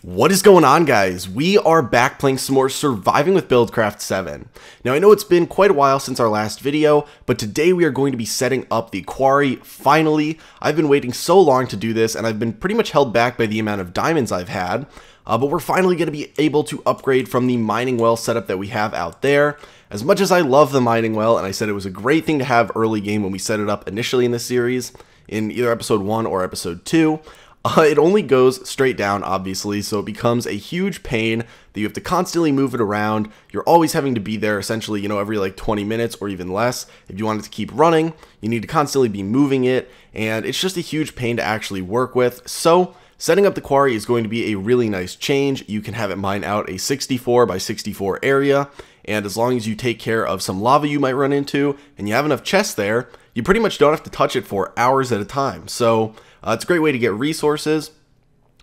What is going on, guys? We are back playing some more Surviving with BuildCraft 7. Now, I know it's been quite a while since our last video, but today we are going to be setting up the Quarry. Finally, I've been waiting so long to do this, and I've been pretty much held back by the amount of diamonds I've had, but we're finally going to be able to upgrade from the mining well setup that we have out there. As much as I love the mining well, and I said it was a great thing to have early game when we set it up initially in this series, in either episode 1 or episode 2, it only goes straight down, obviously, so it becomes a huge pain that you have to constantly move it around. You're always having to be there, essentially, every like 20 minutes or even less. If you want it to keep running, you need to constantly be moving it, and it's just a huge pain to actually work with. So setting up the Quarry is going to be a really nice change. You can have it mine out a 64 by 64 area, and as long as you take care of some lava you might run into, and you have enough chests there, you pretty much don't have to touch it for hours at a time. So it's a great way to get resources.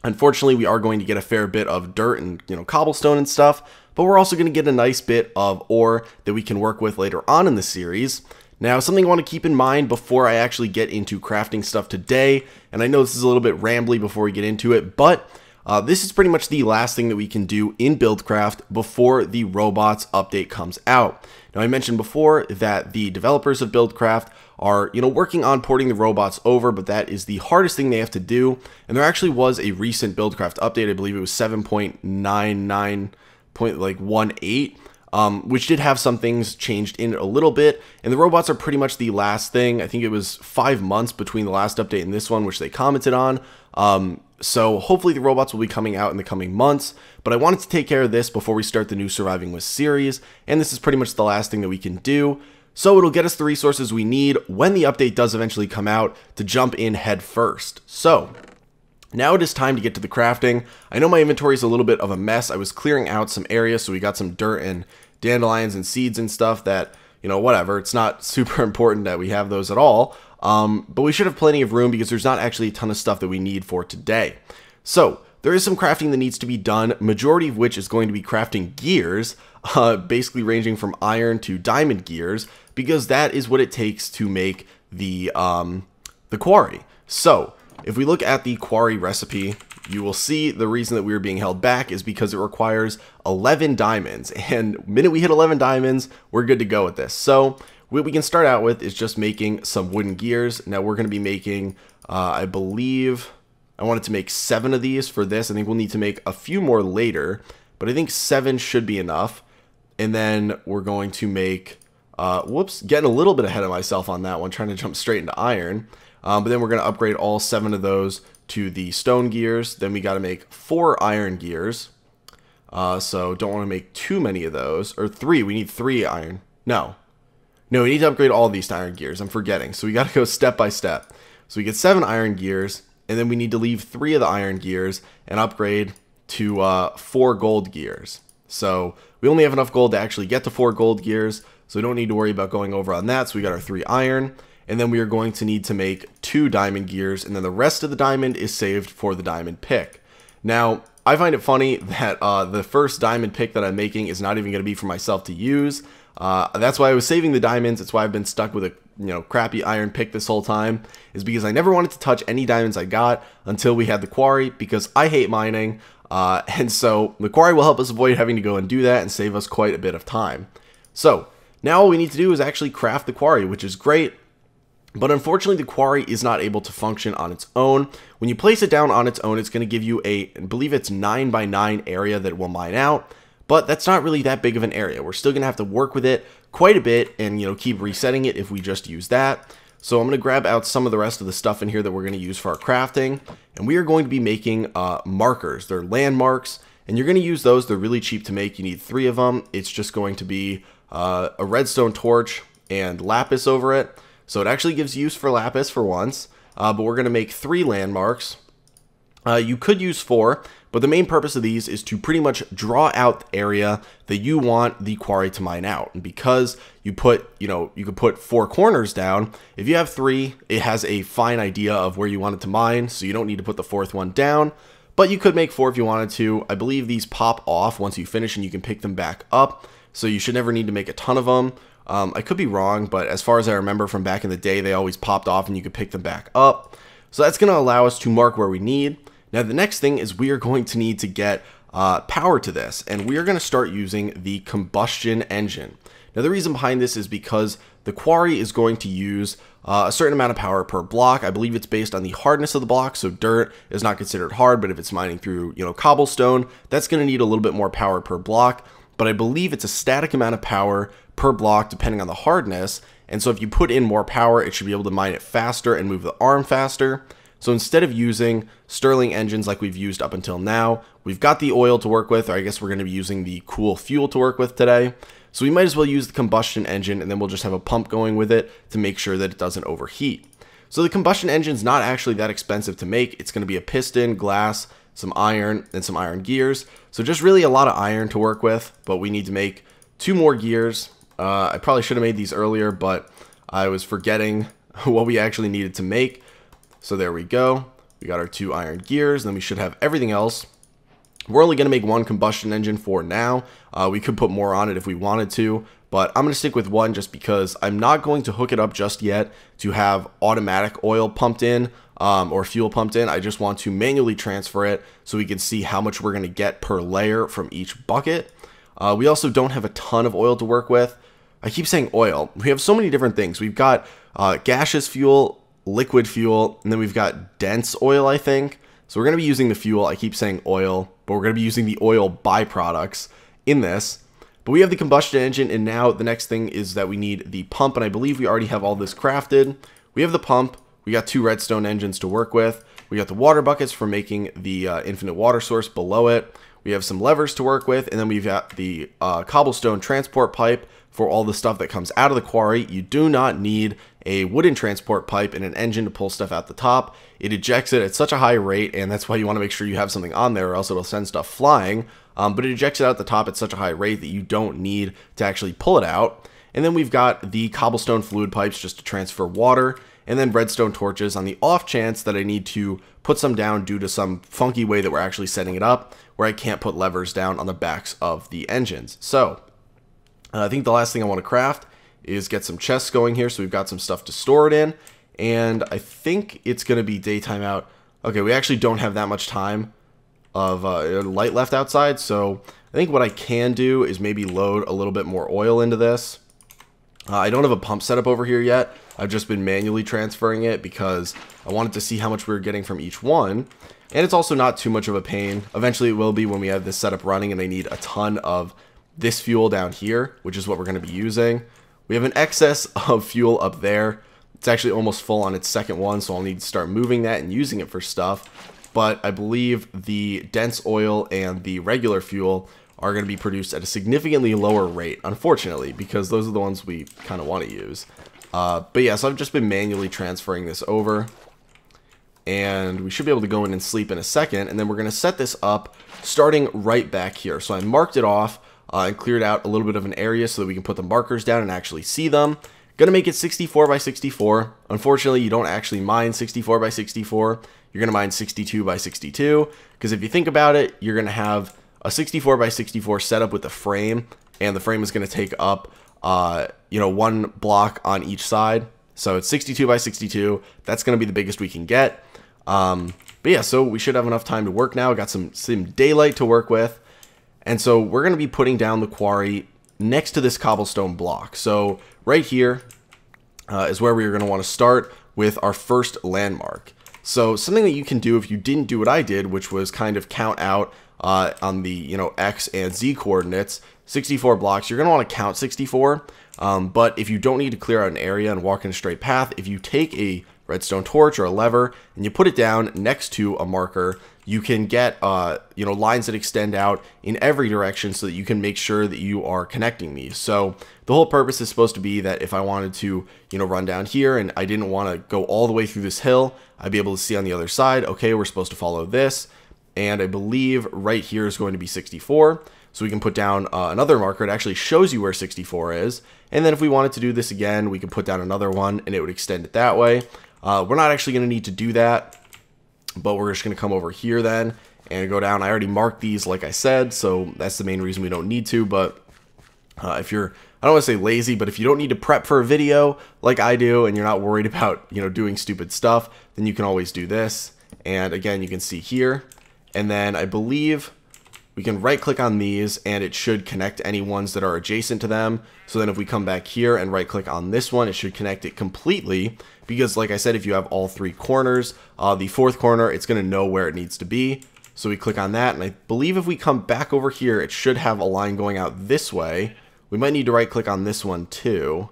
Unfortunately, we are going to get a fair bit of dirt and cobblestone and stuff, but we're also going to get a nice bit of ore that we can work with later on in the series. Now, something I want to keep in mind before I actually get into crafting stuff today, and I know this is a little bit rambly before we get into it, but this is pretty much the last thing that we can do in BuildCraft before the robots update comes out. Now, I mentioned before that the developers of BuildCraft are, working on porting the robots over, but that is the hardest thing they have to do. And there actually was a recent BuildCraft update. I believe it was 7.99.18, which did have some things changed in it a little bit. And the robots are pretty much the last thing. I think it was 5 months between the last update and this one, which they commented on. So hopefully the robots will be coming out in the coming months, but I wanted to take care of this before we start the new Surviving with series, and this is pretty much the last thing that we can do. So it'll get us the resources we need when the update does eventually come out to jump in head first. So now it is time to get to the crafting. I know my inventory is a little bit of a mess. I was clearing out some areas, so we got some dirt and dandelions and seeds and stuff that, whatever. It's not super important that we have those at all. But we should have plenty of room because there's not actually a ton of stuff that we need for today. So there is some crafting that needs to be done, majority of which is going to be crafting gears, basically ranging from iron to diamond gears, because that is what it takes to make the Quarry. So if we look at the Quarry recipe, you will see the reason that we were being held back is because it requires 11 diamonds, and the minute we hit 11 diamonds, we're good to go with this. So what we can start out with is just making some wooden gears. Now we're going to be making, I believe, I wanted to make 7 of these for this. I think we'll need to make a few more later, but I think 7 should be enough. And then we're going to make, getting a little bit ahead of myself on that one, trying to jump straight into iron. But then we're going to upgrade all 7 of those to the stone gears. Then we got to make 4 iron gears. So don't want to make too many of those, or 3. We need 3 iron. No, we need to upgrade all of these to iron gears. I'm forgetting. So we got to go step by step. So we get 7 iron gears, and then we need to leave 3 of the iron gears and upgrade to 4 gold gears. So we only have enough gold to actually get to 4 gold gears, so we don't need to worry about going over on that. So we got our 3 iron, and then we are going to need to make 2 diamond gears, and then the rest of the diamond is saved for the diamond pick. Now, I find it funny that the first diamond pick that I'm making is not even going to be for myself to use. That's why I was saving the diamonds. It's why I've been stuck with a crappy iron pick this whole time, is because I never wanted to touch any diamonds I got until we had the Quarry, because I hate mining, and so the Quarry will help us avoid having to go and do that and save us quite a bit of time. So now all we need to do is actually craft the Quarry, which is great. But unfortunately, the Quarry is not able to function on its own. When you place it down on its own, it's going to give you I believe it's 9 by 9 area that will mine out. But that's not really that big of an area. We're still going to have to work with it quite a bit and, keep resetting it if we just use that. So I'm going to grab out some of the rest of the stuff in here that we're going to use for our crafting. And we are going to be making markers. They're landmarks. And you're going to use those. They're really cheap to make. You need 3 of them. It's just going to be a redstone torch and lapis over it. So it actually gives use for lapis for once. But we're going to make 3 landmarks. You could use 4. But the main purpose of these is to pretty much draw out the area that you want the Quarry to mine out. And because you put, you could put 4 corners down, if you have 3, it has a fine idea of where you want it to mine, so you don't need to put the 4th one down. But you could make 4 if you wanted to. I believe these pop off once you finish and you can pick them back up, so you should never need to make a ton of them. I could be wrong, but as far as I remember from back in the day, they always popped off and you could pick them back up. So that's going to allow us to mark where we need. Now the next thing is we are going to need to get power to this, and we are going to start using the combustion engine. Now the reason behind this is because the Quarry is going to use a certain amount of power per block. I believe it's based on the hardness of the block, so dirt is not considered hard, but if it's mining through, cobblestone, that's going to need a little bit more power per block. But I believe it's a static amount of power per block depending on the hardness, and so if you put in more power, it should be able to mine it faster and move the arm faster. So instead of using Stirling engines like we've used up until now, we've got the oil to work with, or I guess we're going to be using the cool fuel to work with today. So we might as well use the combustion engine, and then we'll just have a pump going with it to make sure that it doesn't overheat. So the combustion engine is not actually that expensive to make. It's going to be a piston, glass, some iron, and some iron gears. So just really a lot of iron to work with, but we need to make 2 more gears. I probably should have made these earlier, but I was forgetting what we actually needed to make. So there we go. We got our 2 iron gears, and then we should have everything else. We're only going to make 1 combustion engine for now. We could put more on it if we wanted to, but I'm going to stick with 1 just because I'm not going to hook it up just yet to have automatic oil pumped in or fuel pumped in. I just want to manually transfer it so we can see how much we're going to get per layer from each bucket. We also don't have a ton of oil to work with. I keep saying oil. We have so many different things. We've got gaseous fuel, liquid fuel, and then we've got dense oil, I think. So we're going to be using the fuel. I keep saying oil, but we're going to be using the oil byproducts in this. But we have the combustion engine, and now the next thing is that we need the pump, and I believe we already have all this crafted. We have the pump. We got 2 redstone engines to work with. We got the water buckets for making the infinite water source below it. We have some levers to work with, and then we've got the cobblestone transport pipe for all the stuff that comes out of the quarry. You do not need a wooden transport pipe and an engine to pull stuff out the top. It ejects it at such a high rate, and that's why you want to make sure you have something on there or else it'll send stuff flying. But it ejects it out the top at such a high rate that you don't need to actually pull it out. And then we've got the cobblestone fluid pipes just to transfer water, and then redstone torches on the off chance that I need to put some down due to some funky way that we're actually setting it up, where I can't put levers down on the backs of the engines. So I think the last thing I want to craft is get some chests going here, so we've got some stuff to store it in, and I think it's going to be daytime out. Okay, we actually don't have that much time of light left outside, so I think what I can do is maybe load a little bit more oil into this. I don't have a pump set up over here yet. I've just been manually transferring it because I wanted to see how much we were getting from each one, and it's also not too much of a pain. Eventually it will be when we have this setup running and I need a ton of this fuel down here, which is what we're going to be using. We have an excess of fuel up there. It's actually almost full on its second one, so I'll need to start moving that and using it for stuff. But I believe the dense oil and the regular fuel are going to be produced at a significantly lower rate, unfortunately, because those are the ones we kind of want to use. But yeah, so I've just been manually transferring this over, and we should be able to go in and sleep in a second, and then we're going to set this up starting right back here. So I marked it off and cleared out a little bit of an area so that we can put the markers down and actually see them. Gonna make it 64 by 64. Unfortunately, you don't actually mine 64 by 64. You're gonna mine 62 by 62, because if you think about it, you're gonna have a 64 by 64 setup with the frame, and the frame is gonna take up 1 block on each side. So it's 62 by 62. That's gonna be the biggest we can get. But yeah, so we should have enough time to work now. Got some daylight to work with. And so we're going to be putting down the quarry next to this cobblestone block. So right here is where we're going to want to start with our first landmark. So something that you can do if you didn't do what I did, which was kind of count out on the X and Z coordinates, 64 blocks, you're going to want to count 64. But if you don't need to clear out an area and walk in a straight path, if you take a redstone torch or a lever and you put it down next to a marker, you can get lines that extend out in every direction so that you can make sure that you are connecting these. So the whole purpose is supposed to be that if I wanted to run down here and I didn't want to go all the way through this hill, I'd be able to see on the other side, okay, we're supposed to follow this, and I believe right here is going to be 64. So we can put down another marker. It actually shows you where 64 is, and then if we wanted to do this again, we could put down another one and it would extend it that way. We're not actually going to need to do that, but we're just going to come over here then and go down. I already marked these like I said, so that's the main reason we don't need to. But if you're, I don't want to say lazy, but if you don't need to prep for a video like I do and you're not worried about doing stupid stuff, then you can always do this. And again, you can see here. And then I believe we can right click on these and it should connect any ones that are adjacent to them. So then if we come back here and right click on this one, it should connect it completely, because like I said, if you have all three corners, the fourth corner, it's going to know where it needs to be. So we click on that, and I believe if we come back over here, it should have a line going out this way. We might need to right click on this one too.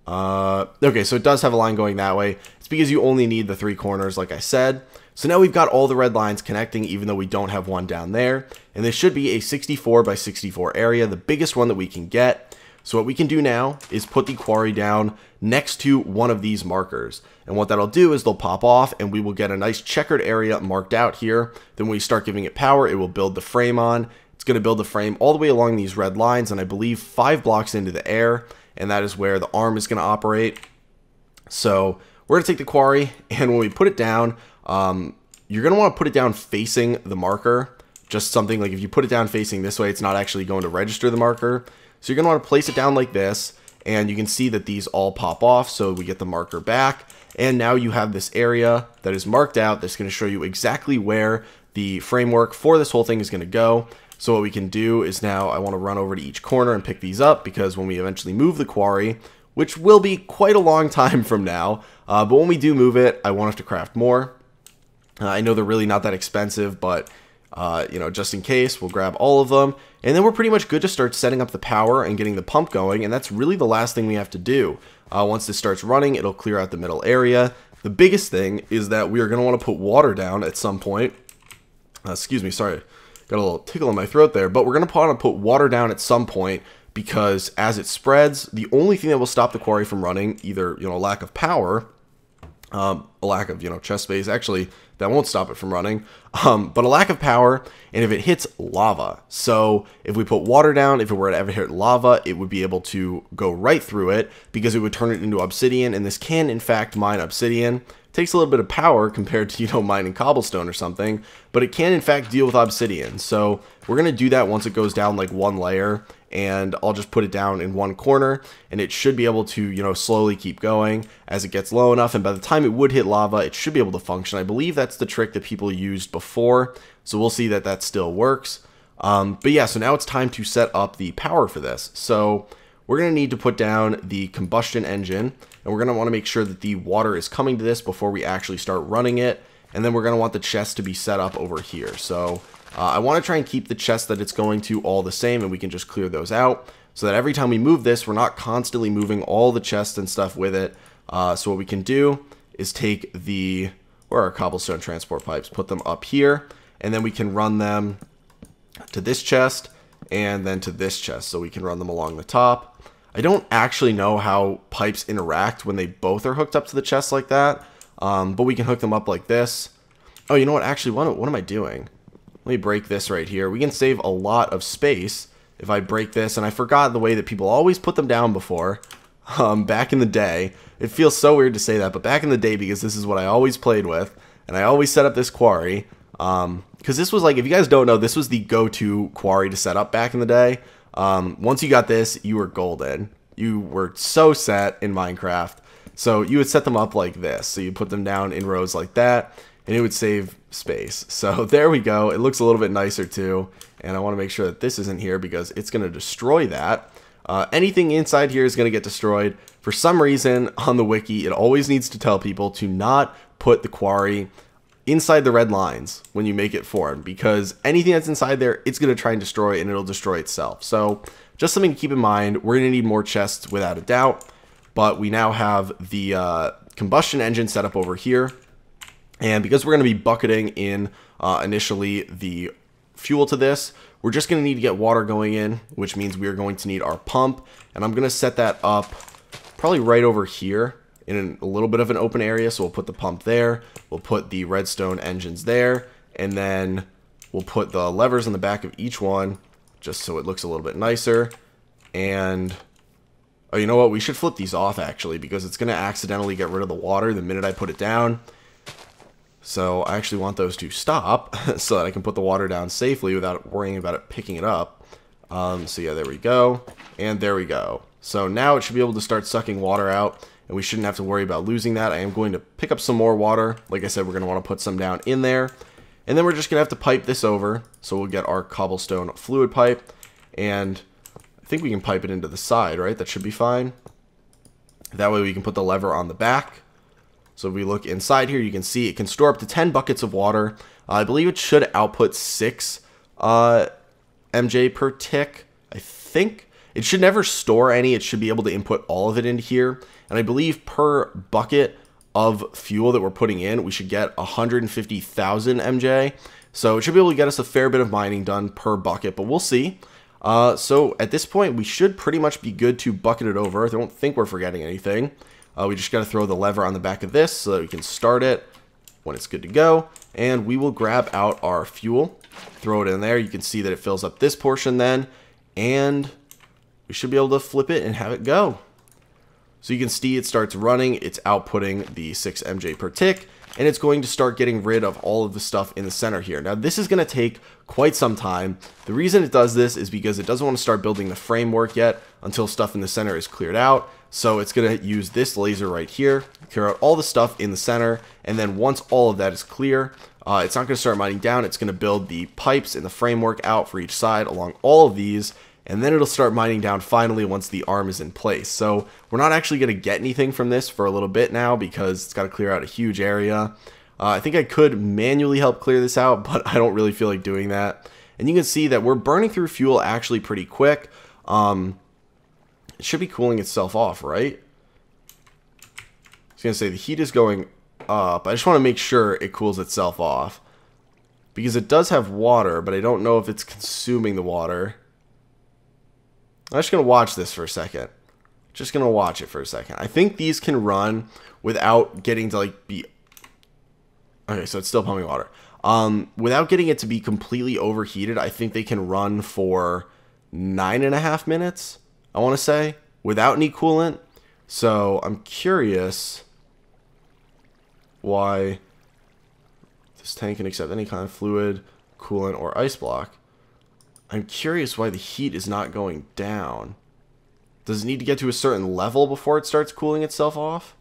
Okay, so it does have a line going that way. It's because you only need the three corners, like I said. So now we've got all the red lines connecting, even though we don't have one down there. And this should be a 64 by 64 area, the biggest one that we can get. So what we can do now is put the quarry down next to one of these markers. And what that'll do is they'll pop off and we will get a nice checkered area marked out here. Then when we start giving it power, it will build the frame on. It's going to build the frame all the way along these red lines, and I believe 5 blocks into the air. And that is where the arm is going to operate. So we're going to take the quarry, and when we put it down, you're going to want to put it down facing the marker. Just something like if you put it down facing this way, it's not actually going to register the marker. So you're going to want to place it down like this, and you can see that these all pop off, so we get the marker back. And now you have this area that is marked out that's going to show you exactly where the framework for this whole thing is going to go. So what we can do is now I want to run over to each corner and pick these up, because when we eventually move the quarry, which will be quite a long time from now, but when we do move it, I want us to craft more. I know they're really not that expensive, but you know, just in case, we'll grab all of them, and then we're pretty much good to start setting up the power and getting the pump going. And that's really the last thing we have to do. Once this starts running, it'll clear out the middle area. The biggest thing is that we are going to want to put water down at some point. Excuse me, sorry, got a little tickle in my throat there, but we're going to want to put water down at some point, because as it spreads, the only thing that will stop the quarry from running, either, you know, lack of power, a lack of, you know, chest space, actually that won't stop it from running, but a lack of power, and if it hits lava. So if we put water down, if it were to ever hit lava, it would be able to go right through it, because it would turn it into obsidian, and this can in fact mine obsidian. It takes a little bit of power compared to, you know, mining cobblestone or something, but it can in fact deal with obsidian. So we're going to do that once it goes down like one layer, and I'll just put it down in one corner, and it should be able to, you know, slowly keep going as it gets low enough, and by the time it would hit lava, it should be able to function. I believe that's the trick that people used before, so we'll see that that still works. But yeah, so now it's time to set up the power for this. So we're going to need to put down the combustion engine, and we're going to want to make sure that the water is coming to this before we actually start running it, and then we're going to want the chest to be set up over here. So I want to try and keep the chest that it's going to all the same, and we can just clear those out so that every time we move this, we're not constantly moving all the chests and stuff with it. So what we can do is take the, where are our cobblestone transport pipes, put them up here, and then we can run them to this chest and then to this chest, so we can run them along the top. I don't actually know how pipes interact when they both are hooked up to the chest like that, but we can hook them up like this. Oh, you know what, actually, what am I doing? Let me break this right here. We can save a lot of space if I break this, and I forgot the way that people always put them down before, back in the day. It feels so weird to say that, but back in the day, because this is what I always played with, and I always set up this quarry, because this was like, if you guys don't know, this was the go-to quarry to set up back in the day. Once you got this, you were golden. You were so set in Minecraft. So you would set them up like this. So you put them down in rows like that, and it would save space. So there we go. It looks a little bit nicer too. And I want to make sure that this isn't here, because it's going to destroy that. Anything inside here is going to get destroyed. For some reason on the wiki, it always needs to tell people to not put the quarry inside the red lines when you make it form, because anything that's inside there, it's going to try and destroy, and it'll destroy itself. So just something to keep in mind. We're going to need more chests without a doubt, but we now have the combustion engine set up over here. And because we're going to be bucketing in initially the fuel to this, we're just going to need to get water going in, which means we are going to need our pump. And I'm going to set that up probably right over here in a little bit of an open area. So we'll put the pump there, we'll put the redstone engines there, and then we'll put the levers on the back of each one just so it looks a little bit nicer. And oh, you know what? We should flip these off actually, because it's going to accidentally get rid of the water the minute I put it down. So I actually want those to stop so that I can put the water down safely without worrying about it picking it up. So yeah, there we go. And there we go. So now it should be able to start sucking water out. and we shouldn't have to worry about losing that. I am going to pick up some more water. Like I said, we're going to want to put some down in there. And then we're just going to have to pipe this over. So we'll get our cobblestone fluid pipe. And I think we can pipe it into the side, right? That should be fine. That way we can put the lever on the back. So if we look inside here, you can see it can store up to 10 buckets of water. I believe it should output 6 MJ per tick, I think. It should never store any. It should be able to input all of it into here. And I believe per bucket of fuel that we're putting in, we should get 150,000 MJ. So it should be able to get us a fair bit of mining done per bucket, but we'll see. So at this point, we should pretty much be good to bucket it over. I don't think we're forgetting anything. We just got to throw the lever on the back of this so that we can start it when it's good to go. And we will grab out our fuel, throw it in there. You can see that it fills up this portion then. And we should be able to flip it and have it go. So you can see it starts running. It's outputting the 6 MJ per tick. And it's going to start getting rid of all of the stuff in the center here. Now, this is going to take quite some time. The reason it does this is because it doesn't want to start building the framework yet until stuff in the center is cleared out. So it's going to use this laser right here, clear out all the stuff in the center. And then once all of that is clear, it's not going to start mining down. It's going to build the pipes and the framework out for each side along all of these. And then it'll start mining down finally once the arm is in place. So we're not actually going to get anything from this for a little bit now because it's got to clear out a huge area. I think I could manually help clear this out, but I don't really feel like doing that. And you can see that we're burning through fuel actually pretty quick. It should be cooling itself off, right? I was going to say the heat is going up. I just want to make sure it cools itself off. Because it does have water, but I don't know if it's consuming the water. I'm just going to watch this for a second. Just going to watch it for a second. I think these can run without getting to like be... Okay, so it's still pumping water. Without getting it to be completely overheated, I think they can run for 9.5 minutes, I want to say, without any coolant. So I'm curious why this tank can accept any kind of fluid, coolant, or ice block. I'm curious why the heat is not going down. Does it need to get to a certain level before it starts cooling itself off?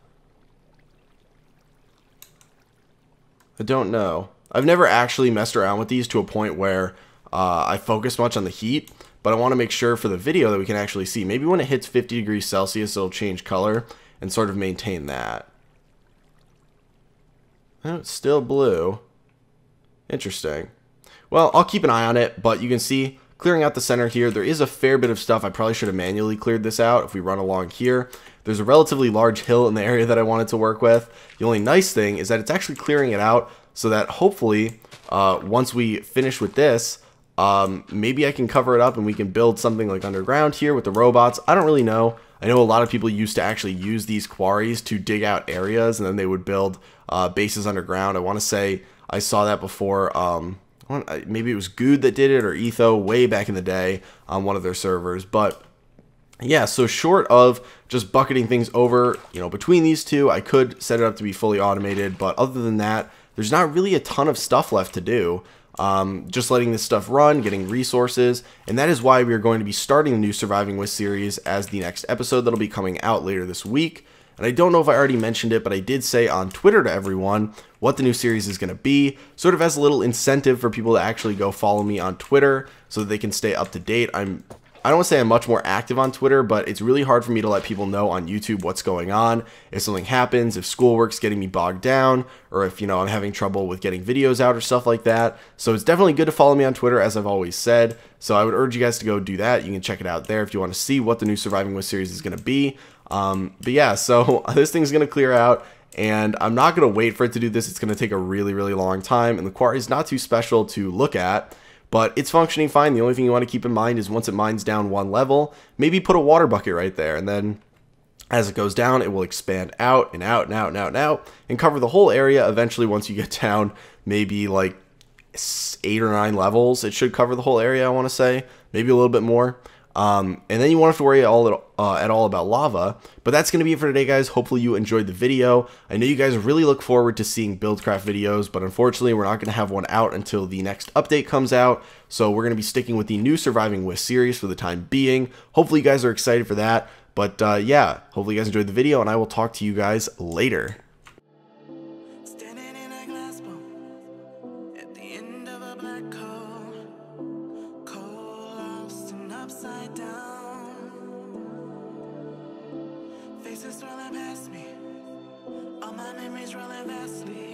I don't know. I've never actually messed around with these to a point where I focus much on the heat, but I want to make sure for the video that we can actually see. Maybe when it hits 50 degrees Celsius, it'll change color and sort of maintain that. Oh, it's still blue. Interesting. Well, I'll keep an eye on it, but you can see clearing out the center here, there is a fair bit of stuff. I probably should have manually cleared this out if we run along here. There's a relatively large hill in the area that I wanted to work with. The only nice thing is that it's actually clearing it out so that hopefully once we finish with this, maybe I can cover it up and we can build something like underground here with the robots. I don't really know. I know a lot of people used to actually use these quarries to dig out areas and then they would build bases underground. I want to say I saw that before. Maybe it was Good that did it or Etho way back in the day on one of their servers. But yeah, so short of just bucketing things over, between these two, I could set it up to be fully automated. But other than that, there's not really a ton of stuff left to do. Just letting this stuff run, getting resources, and that is why we are going to be starting the new Surviving With series as the next episode that'll be coming out later this week. And I don't know if I already mentioned it, but I did say on Twitter to everyone what the new series is going to be, sort of as a little incentive for people to actually go follow me on Twitter so that they can stay up to date. I don't want to say I'm much more active on Twitter, but it's really hard for me to let people know on YouTube what's going on. If something happens, if schoolwork's getting me bogged down, or if, I'm having trouble with getting videos out or stuff like that. So it's definitely good to follow me on Twitter, as I've always said. So I would urge you guys to go do that. You can check it out there if you want to see what the new Surviving With series is going to be. But yeah, so this thing's going to clear out, and I'm not going to wait for it to do this. It's going to take a really, really long time, and the quarry is not too special to look at. But it's functioning fine. The only thing you want to keep in mind is once it mines down one level, maybe put a water bucket right there. And then as it goes down, it will expand out and out and out and out and out and cover the whole area. Eventually, once you get down maybe like 8 or 9 levels, it should cover the whole area, I want to say. Maybe a little bit more. And then you won't have to worry at all about lava. But that's going to be it for today, guys. Hopefully you enjoyed the video. I know you guys really look forward to seeing BuildCraft videos, but unfortunately we're not going to have one out until the next update comes out. So we're going to be sticking with the new Surviving With series for the time being. Hopefully you guys are excited for that. But yeah, hopefully you guys enjoyed the video, and I will talk to you guys later. Standing in a glass bowl at the end of a black hole, cold, lost and upside down. Faces swirling past me, all my memories rolling vastly.